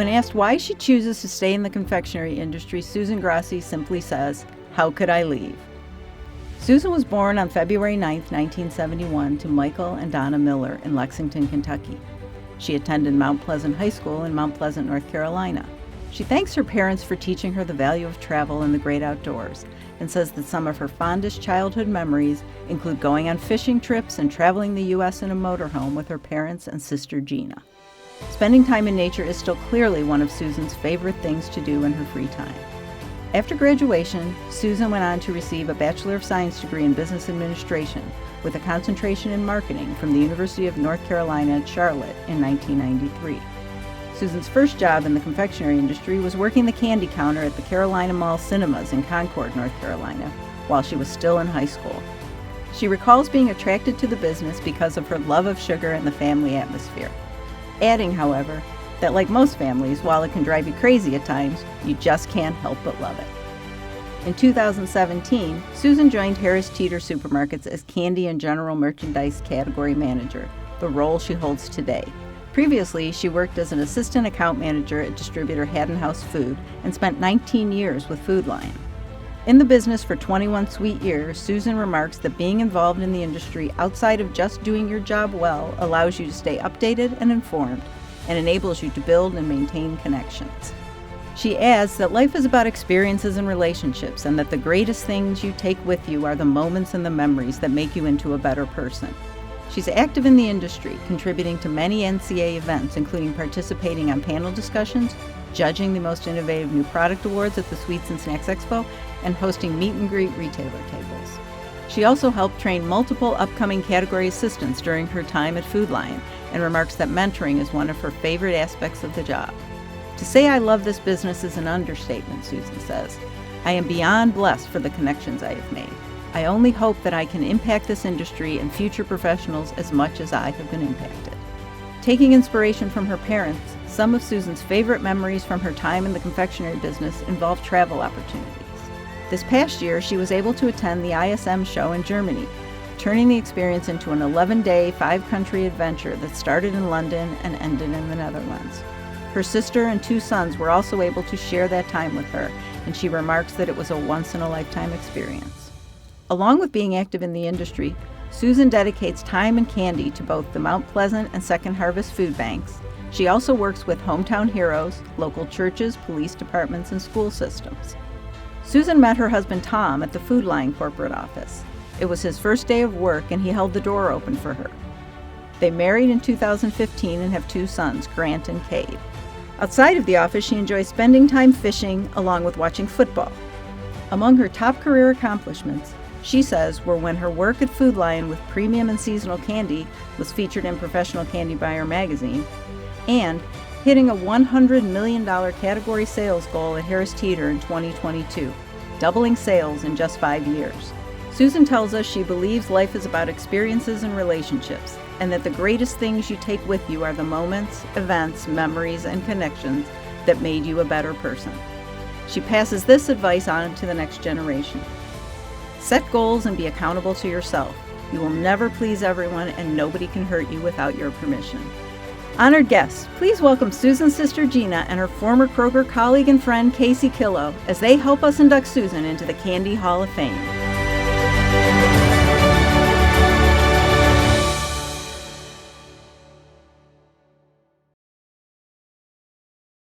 When asked why she chooses to stay in the confectionery industry, Susan Grassey simply says, "How could I leave?" Susan was born on February 9, 1971, to Michael and Donna Miller in Lexington, Kentucky. She attended Mount Pleasant High School in Mount Pleasant, North Carolina. She thanks her parents for teaching her the value of travel and the great outdoors, and says that some of her fondest childhood memories include going on fishing trips and traveling the U.S. in a motorhome with her parents and sister Gina. Spending time in nature is still clearly one of Susan's favorite things to do in her free time. After graduation, Susan went on to receive a Bachelor of Science degree in Business Administration with a concentration in marketing from the University of North Carolina at Charlotte in 1993. Susan's first job in the confectionery industry was working the candy counter at the Carolina Mall Cinemas in Concord, North Carolina, while she was still in high school. She recalls being attracted to the business because of her love of sugar and the family atmosphere, adding, however, that like most families, while it can drive you crazy at times, you just can't help but love it. In 2017, Susan joined Harris Teeter Supermarkets as Candy and General Merchandise Category Manager, the role she holds today. Previously, she worked as an assistant account manager at distributor Haddon House Food and spent 19 years with Food Lion. In the business for 21 sweet years, Susan remarks that being involved in the industry outside of just doing your job well allows you to stay updated and informed and enables you to build and maintain connections. She adds that life is about experiences and relationships, and that the greatest things you take with you are the moments and the memories that make you into a better person. She's active in the industry, contributing to many NCA events, including participating on panel discussions, judging the most innovative new product awards at the Sweets and Snacks Expo, and hosting meet and greet retailer tables. She also helped train multiple upcoming category assistants during her time at Food Lion, and remarks that mentoring is one of her favorite aspects of the job. To say I love this business is an understatement, Susan says. I am beyond blessed for the connections I have made. I only hope that I can impact this industry and future professionals as much as I have been impacted. Taking inspiration from her parents, some of Susan's favorite memories from her time in the confectionery business involve travel opportunities. This past year, she was able to attend the ISM show in Germany, turning the experience into an 11-day, 5-country adventure that started in London and ended in the Netherlands. Her sister and 2 sons were also able to share that time with her, and she remarks that it was a once-in-a-lifetime experience. Along with being active in the industry, Susan dedicates time and candy to both the Mount Pleasant and Second Harvest food banks. She also works with Hometown Heroes, local churches, police departments, and school systems. Susan met her husband Tom at the Food Lion corporate office. It was his first day of work, and he held the door open for her. They married in 2015 and have 2 sons, Grant and Cade. Outside of the office, she enjoys spending time fishing along with watching football. Among her top career accomplishments, she says, were when her work at Food Lion with premium and seasonal candy was featured in Professional Candy Buyer magazine, and hitting a $100 million category sales goal at Harris Teeter in 2022, doubling sales in just 5 years. Susan tells us she believes life is about experiences and relationships, and that the greatest things you take with you are the moments, events, memories, and connections that made you a better person. She passes this advice on to the next generation. Set goals and be accountable to yourself. You will never please everyone, and nobody can hurt you without your permission. Honored guests, please welcome Susan's sister Gina and her former Kroger colleague and friend Casey Killo as they help us induct Susan into the Candy Hall of Fame.